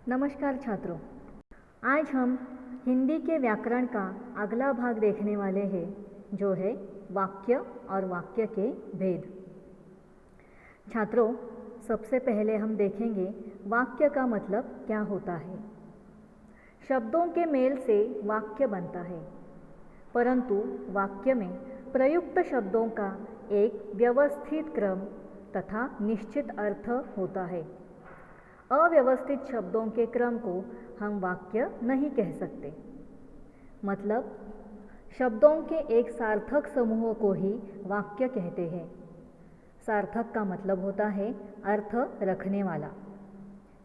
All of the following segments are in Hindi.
नमस्कार छात्रों, आज हम हिंदी के व्याकरण का अगला भाग देखने वाले हैं, जो है वाक्य और वाक्य के भेद। छात्रों, सबसे पहले हम देखेंगे वाक्य का मतलब क्या होता है। शब्दों के मेल से वाक्य बनता है, परंतु वाक्य में प्रयुक्त शब्दों का एक व्यवस्थित क्रम तथा निश्चित अर्थ होता है। अव्यवस्थित शब्दों के क्रम को हम वाक्य नहीं कह सकते। मतलब शब्दों के एक सार्थक समूह को ही वाक्य कहते हैं। सार्थक का मतलब होता है अर्थ रखने वाला,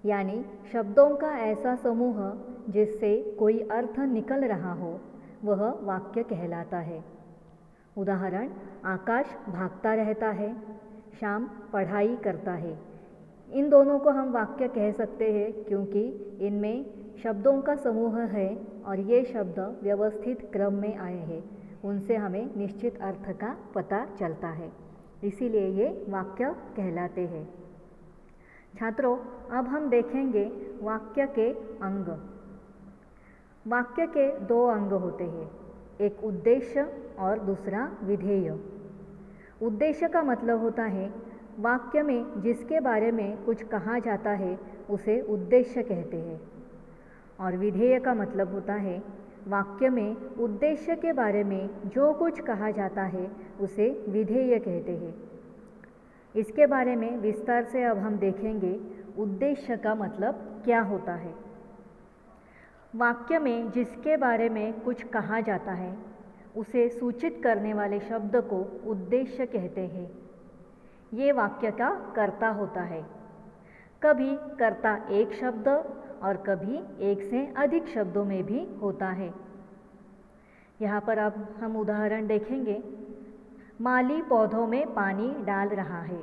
यानी शब्दों का ऐसा समूह जिससे कोई अर्थ निकल रहा हो, वह वाक्य कहलाता है। उदाहरण, आकाश भागता रहता है, श्याम पढ़ाई करता है। इन दोनों को हम वाक्य कह सकते हैं क्योंकि इनमें शब्दों का समूह है और ये शब्द व्यवस्थित क्रम में आए हैं। उनसे हमें निश्चित अर्थ का पता चलता है, इसीलिए ये वाक्य कहलाते हैं। छात्रों, अब हम देखेंगे वाक्य के अंग। वाक्य के दो अंग होते हैं, एक उद्देश्य और दूसरा विधेय। उद्देश्य का मतलब होता है वाक्य में जिसके बारे में कुछ कहा जाता है उसे उद्देश्य कहते हैं, और विधेय का मतलब होता है वाक्य में उद्देश्य के बारे में जो कुछ कहा जाता है उसे विधेय कहते हैं। इसके बारे में विस्तार से अब हम देखेंगे उद्देश्य का मतलब क्या होता है। वाक्य में जिसके बारे में कुछ कहा जाता है उसे सूचित करने वाले शब्द को उद्देश्य कहते हैं। ये वाक्य का कर्ता होता है। कभी कर्ता एक शब्द और कभी एक से अधिक शब्दों में भी होता है। यहाँ पर अब हम उदाहरण देखेंगे। माली पौधों में पानी डाल रहा है।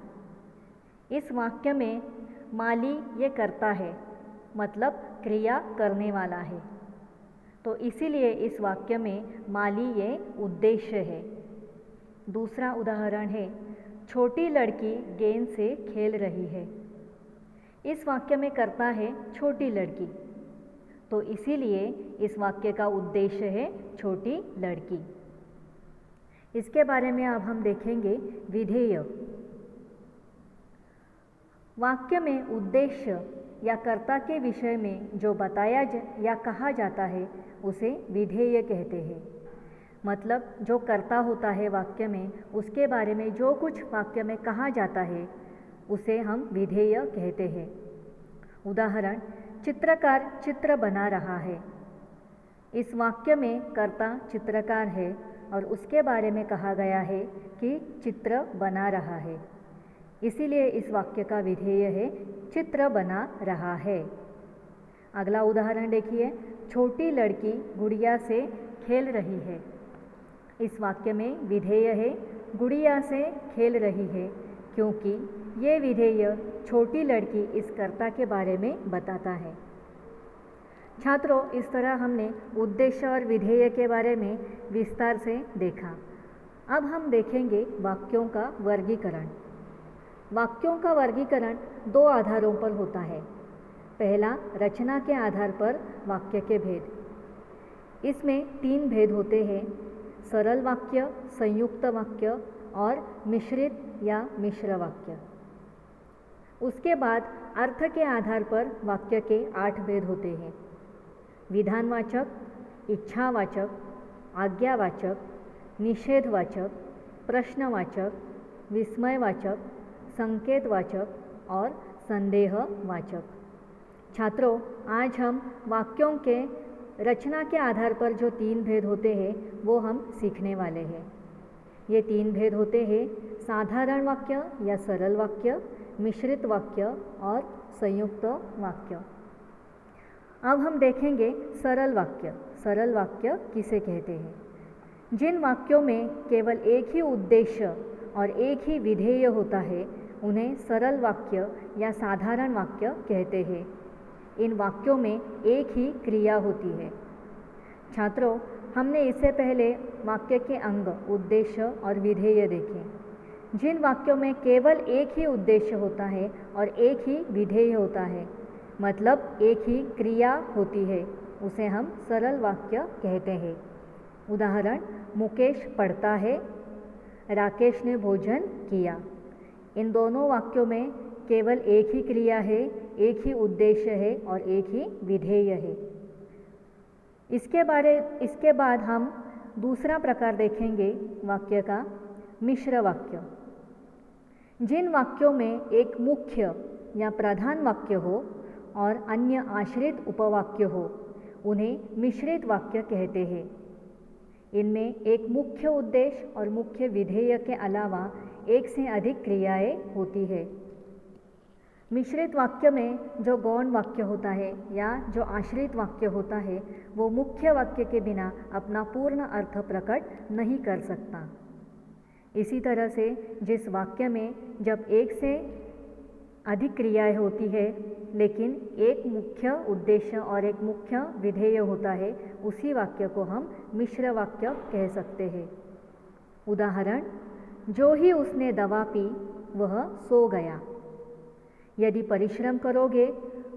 इस वाक्य में माली ये कर्ता है, मतलब क्रिया करने वाला है, तो इसीलिए इस वाक्य में माली ये उद्देश्य है। दूसरा उदाहरण है, छोटी लड़की गेंद से खेल रही है। इस वाक्य में कर्ता है छोटी लड़की, तो इसीलिए इस वाक्य का उद्देश्य है छोटी लड़की। इसके बारे में अब हम देखेंगे विधेय। वाक्य में उद्देश्य या कर्ता के विषय में जो बताया या कहा जाता है उसे विधेय कहते हैं। मतलब जो कर्ता होता है वाक्य में, उसके बारे में जो कुछ वाक्य में कहा जाता है उसे हम विधेय कहते हैं। उदाहरण, चित्रकार चित्र बना रहा है। इस वाक्य में कर्ता चित्रकार है और उसके बारे में कहा गया है कि चित्र बना रहा है, इसीलिए इस वाक्य का विधेय है चित्र बना रहा है। अगला उदाहरण देखिए, छोटी लड़की गुड़िया से खेल रही है। इस वाक्य में विधेय है गुड़िया से खेल रही है, क्योंकि ये विधेय छोटी लड़की इस कर्ता के बारे में बताता है। छात्रों, इस तरह हमने उद्देश्य और विधेय के बारे में विस्तार से देखा। अब हम देखेंगे वाक्यों का वर्गीकरण। वाक्यों का वर्गीकरण दो आधारों पर होता है। पहला, रचना के आधार पर वाक्य के भेद। इसमें तीन भेद होते हैं, सरल वाक्य, संयुक्त वाक्य और मिश्रित या मिश्र वाक्य। उसके बाद अर्थ के आधार पर वाक्य के 8 भेद होते हैं, विधानवाचक, इच्छावाचक, आज्ञावाचक, निषेधवाचक, प्रश्नवाचक, विस्मयवाचक, संकेतवाचक और संदेहवाचक। छात्रों, आज हम वाक्यों के रचना के आधार पर जो 3 भेद होते हैं वो हम सीखने वाले हैं। ये 3 भेद होते हैं साधारण वाक्य या सरल वाक्य, मिश्रित वाक्य और संयुक्त वाक्य। अब हम देखेंगे सरल वाक्य। सरल वाक्य किसे कहते हैं? जिन वाक्यों में केवल एक ही उद्देश्य और एक ही विधेय होता है उन्हें सरल वाक्य या साधारण वाक्य कहते हैं। इन वाक्यों में एक ही क्रिया होती है। छात्रों, हमने इससे पहले वाक्य के अंग उद्देश्य और विधेय देखे। जिन वाक्यों में केवल एक ही उद्देश्य होता है और एक ही विधेय होता है मतलब एक ही क्रिया होती है, उसे हम सरल वाक्य कहते हैं। उदाहरण, मुकेश पढ़ता है, राकेश ने भोजन किया। इन दोनों वाक्यों में केवल एक ही क्रिया है, एक ही उद्देश्य है और एक ही विधेय है। इसके बाद हम दूसरा प्रकार देखेंगे वाक्य का, मिश्र वाक्य। जिन वाक्यों में एक मुख्य या प्रधान वाक्य हो और अन्य आश्रित उपवाक्य हो, उन्हें मिश्रित वाक्य कहते हैं। इनमें एक मुख्य उद्देश्य और मुख्य विधेय के अलावा एक से अधिक क्रियाएं होती है। मिश्रित वाक्य में जो गौण वाक्य होता है या जो आश्रित वाक्य होता है, वो मुख्य वाक्य के बिना अपना पूर्ण अर्थ प्रकट नहीं कर सकता। इसी तरह से जिस वाक्य में जब एक से अधिक क्रियाएं होती है लेकिन एक मुख्य उद्देश्य और एक मुख्य विधेय होता है, उसी वाक्य को हम मिश्र वाक्य कह सकते हैं। उदाहरण, जो ही उसने दवा पी वह सो गया। यदि परिश्रम करोगे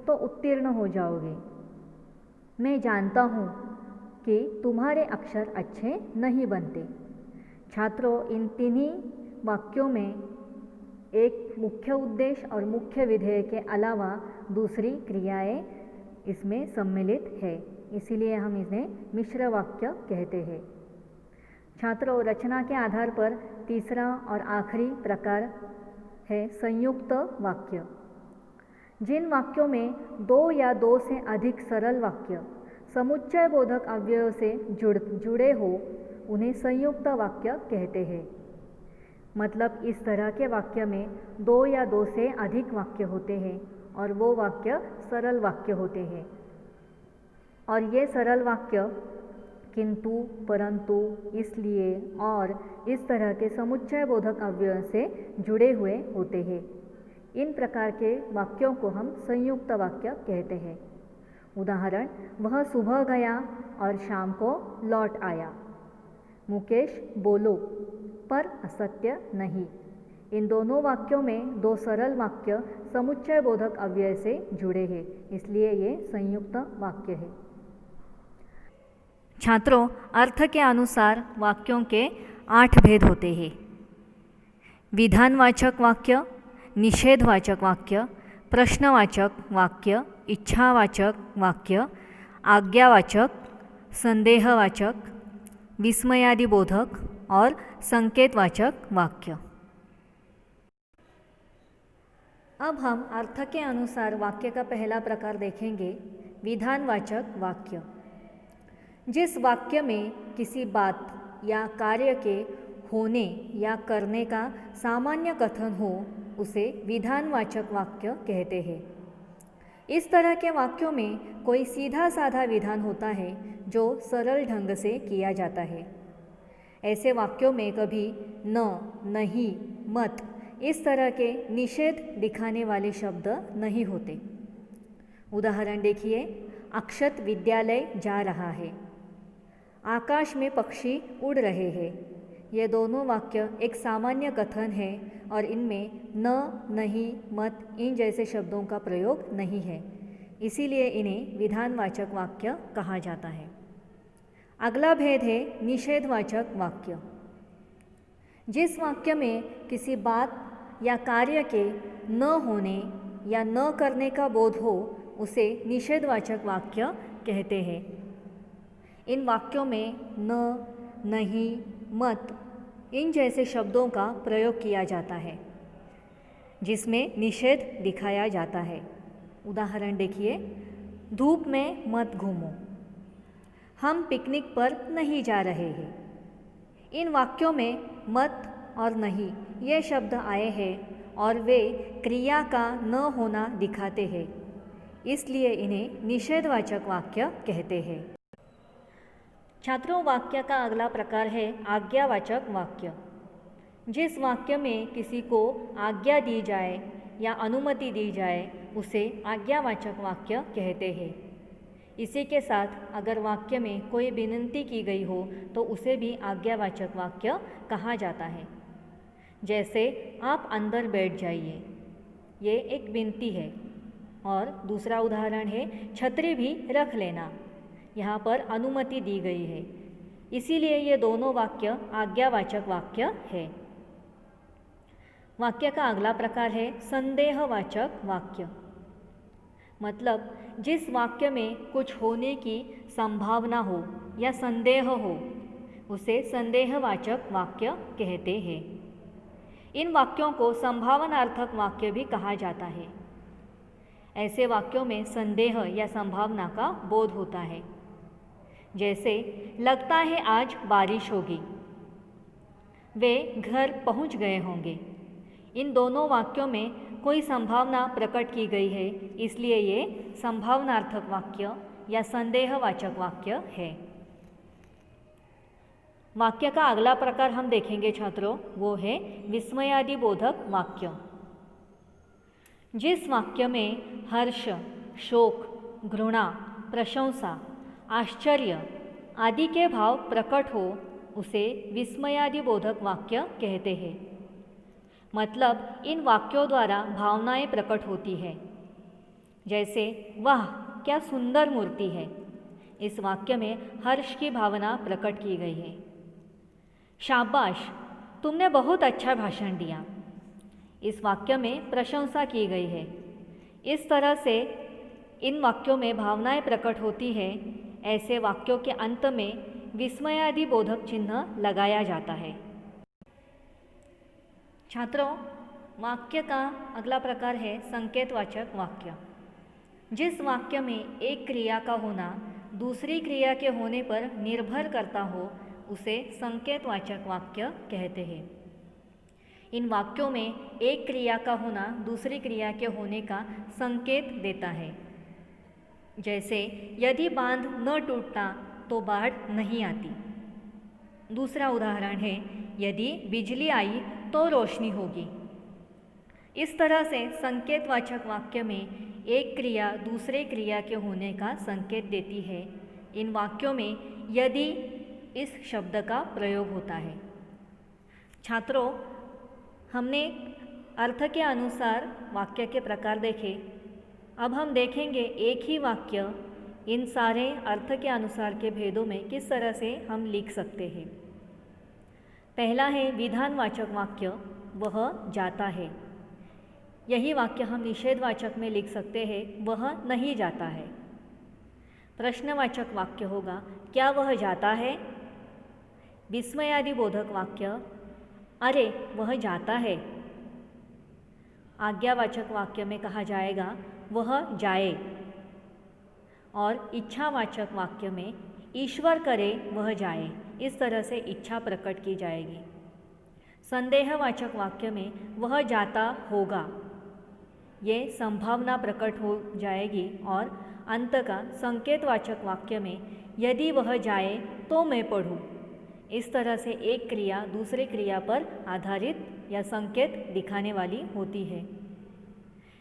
तो उत्तीर्ण हो जाओगे। मैं जानता हूँ कि तुम्हारे अक्षर अच्छे नहीं बनते। छात्रों, इन तीनों वाक्यों में एक मुख्य उद्देश्य और मुख्य विधेय के अलावा दूसरी क्रियाएं इसमें सम्मिलित है, इसीलिए हम इन्हें मिश्र वाक्य कहते हैं। छात्रों, रचना के आधार पर तीसरा और आखिरी प्रकार है संयुक्त वाक्य। जिन वाक्यों में दो या दो से अधिक सरल वाक्य समुच्चय बोधक अव्ययों से जुड़े हो, उन्हें संयुक्त वाक्य कहते हैं। मतलब इस तरह के वाक्य में दो या दो से अधिक वाक्य होते हैं और वो वाक्य सरल वाक्य होते हैं। और ये सरल वाक्य किंतु, परंतु, इसलिए और इस तरह के समुच्चय बोधक अव्ययों से जुड़े हुए होते हैं। इन प्रकार के वाक्यों को हम संयुक्त वाक्य कहते हैं। उदाहरण, वह सुबह गया और शाम को लौट आया। मुकेश बोलो पर असत्य नहीं। इन दोनों वाक्यों में दो सरल वाक्य समुच्चय बोधक अव्यय से जुड़े हैं, इसलिए ये संयुक्त वाक्य है। छात्रों, अर्थ के अनुसार वाक्यों के 8 भेद होते हैं। विधानवाचक वाक्य, निषेधवाचक वाक्य, प्रश्नवाचक वाक्य, इच्छावाचक वाक्य, आज्ञावाचक, संदेहवाचक, विस्मयादिबोधक और संकेतवाचक वाक्य। अब हम अर्थ के अनुसार वाक्य का पहला प्रकार देखेंगे, विधानवाचक वाक्य। जिस वाक्य में किसी बात या कार्य के होने या करने का सामान्य कथन हो, उसे विधानवाचक वाक्य कहते हैं। इस तरह के वाक्यों में कोई सीधा साधा विधान होता है जो सरल ढंग से किया जाता है। ऐसे वाक्यों में कभी न, नहीं, मत इस तरह के निषेध दिखाने वाले शब्द नहीं होते। उदाहरण देखिए, अक्षत विद्यालय जा रहा है, आकाश में पक्षी उड़ रहे हैं। ये दोनों वाक्य एक सामान्य कथन है और इनमें न, नहीं, मत इन जैसे शब्दों का प्रयोग नहीं है, इसीलिए इन्हें विधानवाचक वाक्य कहा जाता है। अगला भेद है निषेधवाचक वाक्य। जिस वाक्य में किसी बात या कार्य के न होने या न करने का बोध हो, उसे निषेधवाचक वाक्य कहते हैं। इन वाक्यों में न, नहीं, मत इन जैसे शब्दों का प्रयोग किया जाता है जिसमें निषेध दिखाया जाता है। उदाहरण देखिए, धूप में मत घूमो, हम पिकनिक पर नहीं जा रहे हैं। इन वाक्यों में मत और नहीं ये शब्द आए हैं और वे क्रिया का न होना दिखाते हैं, इसलिए इन्हें निषेधवाचक वाक्य कहते हैं। छात्रों, वाक्य का अगला प्रकार है आज्ञावाचक वाक्य। जिस वाक्य में किसी को आज्ञा दी जाए या अनुमति दी जाए, उसे आज्ञावाचक वाक्य कहते हैं। इसी के साथ अगर वाक्य में कोई विनती की गई हो तो उसे भी आज्ञावाचक वाक्य कहा जाता है। जैसे, आप अंदर बैठ जाइए, ये एक विनती है। और दूसरा उदाहरण है छतरी भी रख लेना। यहाँ पर अनुमति दी गई है, इसीलिए ये दोनों वाक्य आज्ञावाचक वाक्य है। वाक्य का अगला प्रकार है संदेहवाचक वाक्य। मतलब जिस वाक्य में कुछ होने की संभावना हो या संदेह हो उसे संदेहवाचक वाक्य कहते हैं। इन वाक्यों को संभावनार्थक वाक्य भी कहा जाता है। ऐसे वाक्यों में संदेह या संभावना का बोध होता है। जैसे लगता है आज बारिश होगी, वे घर पहुंच गए होंगे। इन दोनों वाक्यों में कोई संभावना प्रकट की गई है, इसलिए ये संभावनार्थक वाक्य या संदेहवाचक वाक्य है। वाक्य का अगला प्रकार हम देखेंगे छात्रों, वो है विस्मयादिबोधक वाक्य। जिस वाक्य में हर्ष, शोक, घृणा, प्रशंसा, आश्चर्य आदि के भाव प्रकट हो उसे विस्मयादिबोधक वाक्य कहते हैं। मतलब इन वाक्यों द्वारा भावनाएं प्रकट होती है। जैसे वाह क्या सुंदर मूर्ति है, इस वाक्य में हर्ष की भावना प्रकट की गई है। शाबाश तुमने बहुत अच्छा भाषण दिया, इस वाक्य में प्रशंसा की गई है। इस तरह से इन वाक्यों में भावनाएं प्रकट होती है। ऐसे वाक्यों के अंत में विस्मयादिबोधक चिन्ह लगाया जाता है। छात्रों, वाक्य का अगला प्रकार है संकेतवाचक वाक्य। जिस वाक्य में एक क्रिया का होना दूसरी क्रिया के होने पर निर्भर करता हो उसे संकेतवाचक वाक्य कहते हैं। इन वाक्यों में एक क्रिया का होना दूसरी क्रिया के होने का संकेत देता है। जैसे यदि बांध न टूटता तो बाढ़ नहीं आती। दूसरा उदाहरण है यदि बिजली आई तो रोशनी होगी। इस तरह से संकेतवाचक वाक्य में एक क्रिया दूसरे क्रिया के होने का संकेत देती है। इन वाक्यों में यदि इस शब्द का प्रयोग होता है। छात्रों, हमने अर्थ के अनुसार वाक्य के प्रकार देखे। अब हम देखेंगे एक ही वाक्य इन सारे अर्थ के अनुसार के भेदों में किस तरह से हम लिख सकते हैं। पहला है विधानवाचक वाक्य, वह जाता है। यही वाक्य हम निषेधवाचक में लिख सकते हैं, वह नहीं जाता है। प्रश्नवाचक वाक्य होगा, क्या वह जाता है। विस्मयादिबोधक वाक्य, अरे वह जाता है। आज्ञावाचक वाक्य में कहा जाएगा, वह जाए। और इच्छावाचक वाक्य में ईश्वर करे वह जाए, इस तरह से इच्छा प्रकट की जाएगी। संदेहवाचक वाक्य में वह जाता होगा, ये संभावना प्रकट हो जाएगी। और अंत का संकेतवाचक वाक्य में यदि वह जाए तो मैं पढ़ूँ, इस तरह से एक क्रिया दूसरे क्रिया पर आधारित या संकेत दिखाने वाली होती है।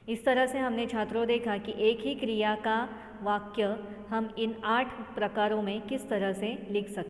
इस तरह से हमने छात्रों देखा कि एक ही क्रिया का वाक्य हम इन 8 प्रकारों में किस तरह से लिख सकते हैं।